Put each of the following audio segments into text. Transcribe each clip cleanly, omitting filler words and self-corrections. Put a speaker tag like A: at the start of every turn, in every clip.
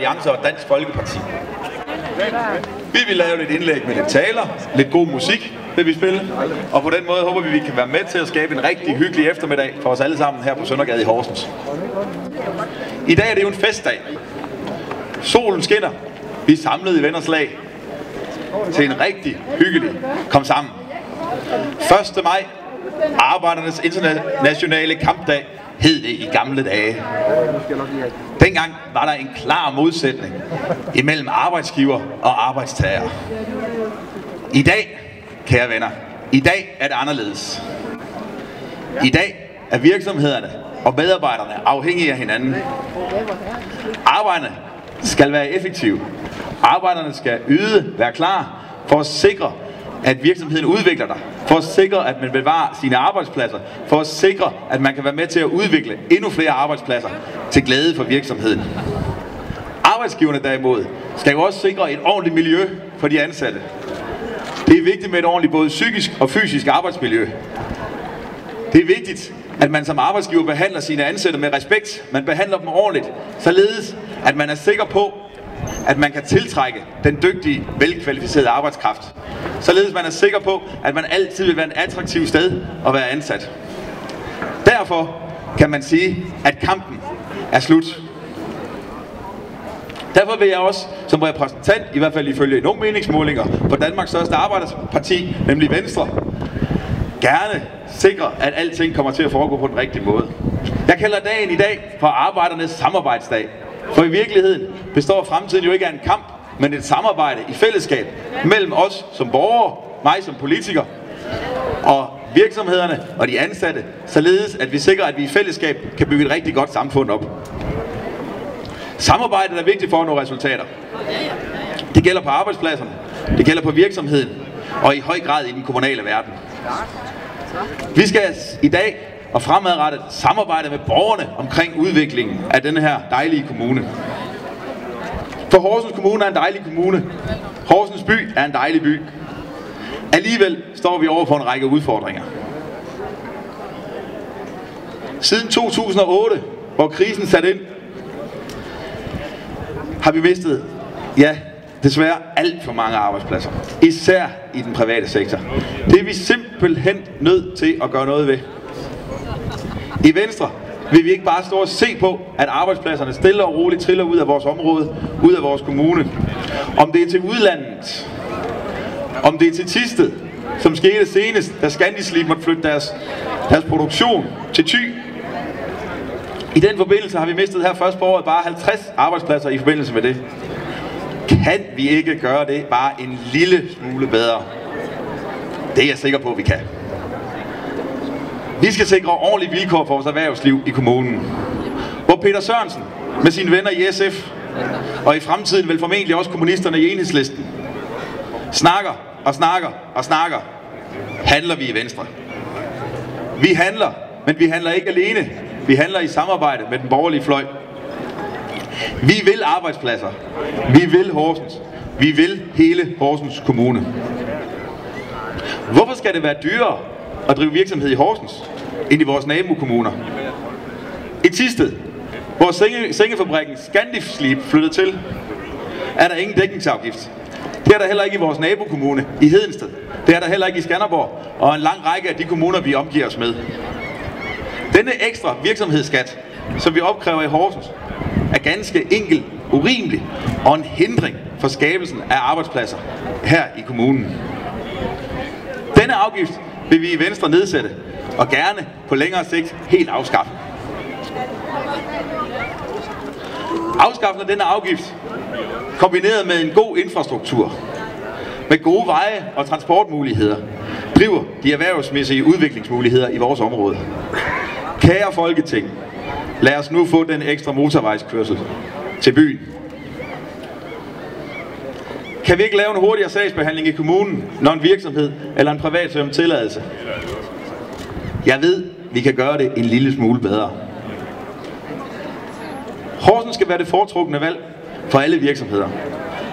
A: Alliance og Dansk Folkeparti. Vi vil lave lidt indlæg med lidt taler, lidt god musik vil vi spille, og på den måde håber vi kan være med til at skabe en rigtig hyggelig eftermiddag for os alle sammen her på Søndergade i Horsens. I dag er det jo en festdag. Solen skinner. Vi er samlet i venners lag til en rigtig hyggelig kom sammen. 1. maj, Arbejdernes Internationale Kampdag, hed det i gamle dage. Dengang var der en klar modsætning imellem arbejdsgiver og arbejdstager. I dag, kære venner, i dag er det anderledes. I dag er virksomhederne og medarbejderne afhængige af hinanden. Arbejderne skal være effektive. Arbejderne skal yde, være klar for at sikre, at virksomheden udvikler dig, for at sikre, at man bevarer sine arbejdspladser, for at sikre, at man kan være med til at udvikle endnu flere arbejdspladser til glæde for virksomheden. Arbejdsgiverne derimod skal jo også sikre et ordentligt miljø for de ansatte. Det er vigtigt med et ordentligt både psykisk og fysisk arbejdsmiljø. Det er vigtigt, at man som arbejdsgiver behandler sine ansatte med respekt. Man behandler dem ordentligt, således at man er sikker på, at man kan tiltrække den dygtige, velkvalificerede arbejdskraft. Således man er sikker på, at man altid vil være et attraktivt sted at være ansat. Derfor kan man sige, at kampen er slut. Derfor vil jeg også som repræsentant, i hvert fald ifølge nogle meningsmålinger, for Danmarks største arbejderparti, nemlig Venstre, gerne sikre, at alting kommer til at foregå på den rigtige måde. Jeg kalder dagen i dag for Arbejdernes Samarbejdsdag. For i virkeligheden består fremtiden jo ikke af en kamp, men et samarbejde i fællesskab mellem os som borgere, mig som politiker og virksomhederne og de ansatte, således at vi sikrer, at vi i fællesskab kan bygge et rigtig godt samfund op. Samarbejdet er vigtigt for at nå resultater. Det gælder på arbejdspladserne, det gælder på virksomheden og i høj grad i den kommunale verden. Vi skal i dag og fremadrettet samarbejde med borgerne omkring udviklingen af denne her dejlige kommune. For Horsens Kommune er en dejlig kommune. Horsens by er en dejlig by. Alligevel står vi over for en række udfordringer. Siden 2008, hvor krisen satte ind, har vi mistet, ja, desværre alt for mange arbejdspladser. Især i den private sektor. Det er vi simpelthen nødt til at gøre noget ved. I Venstre vil vi ikke bare stå og se på, at arbejdspladserne stille og roligt triller ud af vores område, ud af vores kommune. Om det er til udlandet, om det er til Thisted, som skete senest, da Scandisleep måtte flytte deres produktion til Thy. I den forbindelse har vi mistet her først på året bare 50 arbejdspladser i forbindelse med det. Kan vi ikke gøre det bare en lille smule bedre? Det er jeg sikker på, at vi kan. Vi skal sikre ordentlige vilkår for vores erhvervsliv i kommunen. Hvor Peter Sørensen med sine venner i SF, og i fremtiden vel formentlig også kommunisterne i Enhedslisten, snakker og snakker og snakker, handler vi i Venstre. Vi handler, men vi handler ikke alene. Vi handler i samarbejde med den borgerlige fløj. Vi vil arbejdspladser. Vi vil Horsens. Vi vil hele Horsens Kommune. Hvorfor skal det være dyrere at drive virksomhed i Horsens end i vores nabokommuner? I Thisted, hvor sengefabrikken Scandisleep flyttede til, er der ingen dækningsafgift. Det er der heller ikke i vores nabokommune i Hedensted. Det er der heller ikke i Skanderborg og en lang række af de kommuner, vi omgiver os med. Denne ekstra virksomhedsskat, som vi opkræver i Horsens, er ganske enkelt urimelig og en hindring for skabelsen af arbejdspladser her i kommunen. Denne afgift vil vi i Venstre nedsætte og gerne på længere sigt helt afskaffe. Afskaffelsen af denne afgift, kombineret med en god infrastruktur, med gode veje og transportmuligheder, driver de erhvervsmæssige udviklingsmuligheder i vores område. Kære Folketing, lad os nu få den ekstra motorvejskørsel til byen. Kan vi ikke lave en hurtigere sagsbehandling i kommunen, når en virksomhed eller en privat søger om tilladelse? Jeg ved, vi kan gøre det en lille smule bedre. Horsens skal være det foretrukne valg for alle virksomheder.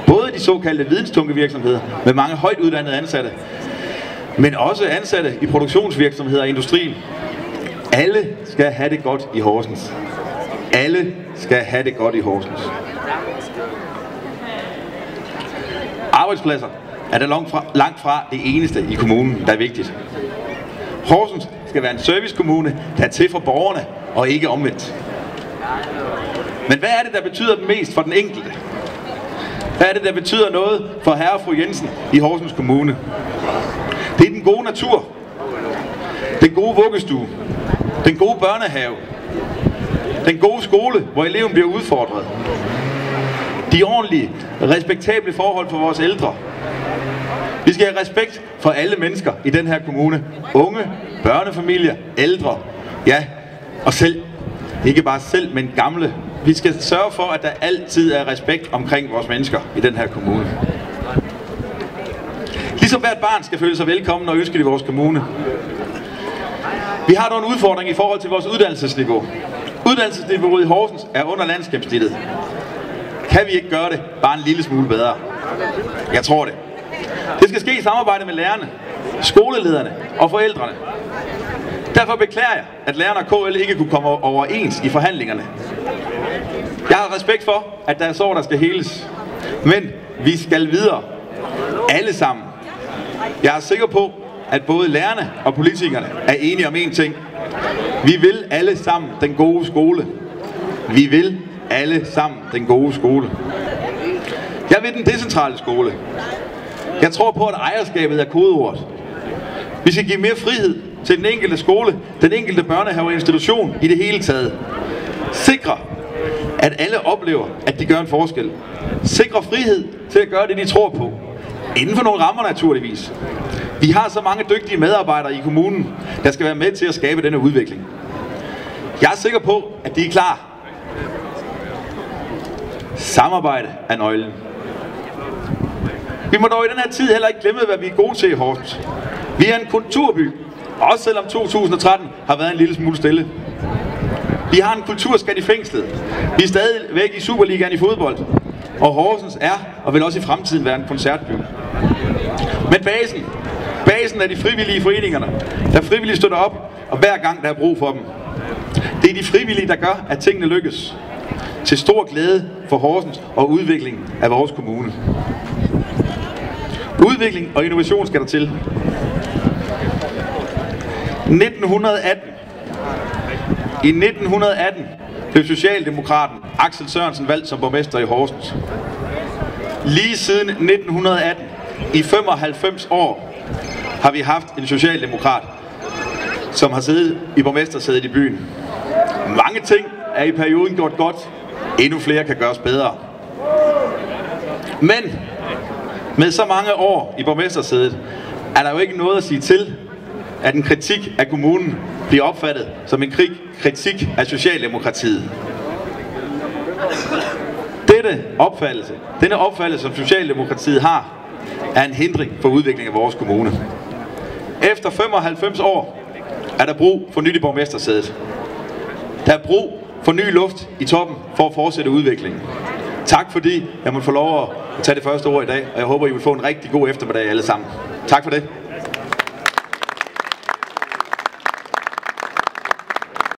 A: Både de såkaldte videnstunge virksomheder med mange højt uddannede ansatte, men også ansatte i produktionsvirksomheder og industrien. Alle skal have det godt i Horsens. Alle skal have det godt i Horsens. Arbejdspladser er der langt fra det eneste i kommunen, der er vigtigt. Horsens skal være en servicekommune, der er til for borgerne og ikke omvendt. Men hvad er det, der betyder mest for den enkelte? Hvad er det, der betyder noget for herre og fru Jensen i Horsens Kommune? Det er den gode natur, den gode vuggestue, den gode børnehave, den gode skole, hvor eleven bliver udfordret, de ordentlige, respektable forhold for vores ældre. Vi skal have respekt for alle mennesker i den her kommune. Unge, børnefamilier, ældre, ja, og selv. Ikke bare selv, men gamle. Vi skal sørge for, at der altid er respekt omkring vores mennesker i den her kommune. Ligesom hvert barn skal føle sig velkommen og ønsket i vores kommune. Vi har dog en udfordring i forhold til vores uddannelsesniveau. Uddannelsesniveauet i Horsens er under landsgennemsnittet. Kan vi ikke gøre det bare en lille smule bedre? Jeg tror det. Det skal ske i samarbejde med lærerne, skolelederne og forældrene. Derfor beklager jeg, at lærerne og KL ikke kunne komme overens i forhandlingerne. Jeg har respekt for, at der er sår, der skal heles. Men vi skal videre. Alle sammen. Jeg er sikker på, at både lærerne og politikerne er enige om én ting. Vi vil alle sammen den gode skole. Vi vil alle sammen den gode skole. Jeg vil den decentrale skole. Jeg tror på, at ejerskabet er kodeordet. Vi skal give mere frihed til den enkelte skole, den enkelte børnehave og institution i det hele taget. Sikre, at alle oplever, at de gør en forskel. Sikre frihed til at gøre det, de tror på. Inden for nogle rammer naturligvis. Vi har så mange dygtige medarbejdere i kommunen, der skal være med til at skabe denne udvikling. Jeg er sikker på, at de er klar. Samarbejde er nøglen. Vi må dog i den her tid heller ikke glemme, hvad vi er gode til i Horsens. Vi er en kulturby, også selvom 2013 har været en lille smule stille. Vi har en kulturskat i fængslet. Vi er stadig væk i Superligaen i fodbold. Og Horsens er, og vil også i fremtiden være en koncertby. Men basen er de frivillige foreningerne, der frivilligt støtter op, og hver gang der er brug for dem. Det er de frivillige, der gør, at tingene lykkes. Til stor glæde for Horsens og udviklingen af vores kommune. Udvikling og innovation skal der til. 1918 blev socialdemokraten Axel Sørensen valgt som borgmester i Horsens. Lige siden 1918, i 95 år, har vi haft en socialdemokrat, som har siddet i borgmestersædet i byen. Mange ting er i perioden gjort godt, endnu flere kan gøres bedre. Men med så mange år i borgmestersædet, er der jo ikke noget at sige til, at en kritik af kommunen bliver opfattet som en kritik af Socialdemokratiet. Denne opfattelse, som Socialdemokratiet har, er en hindring for udviklingen af vores kommune. Efter 95 år er der brug for nyt i borgmestersædet. Der er brug for ny luft i toppen for at fortsætte udviklingen. Tak fordi jeg må få lov at tage det første ord i dag, og jeg håber, I vil få en rigtig god eftermiddag alle sammen. Tak for det.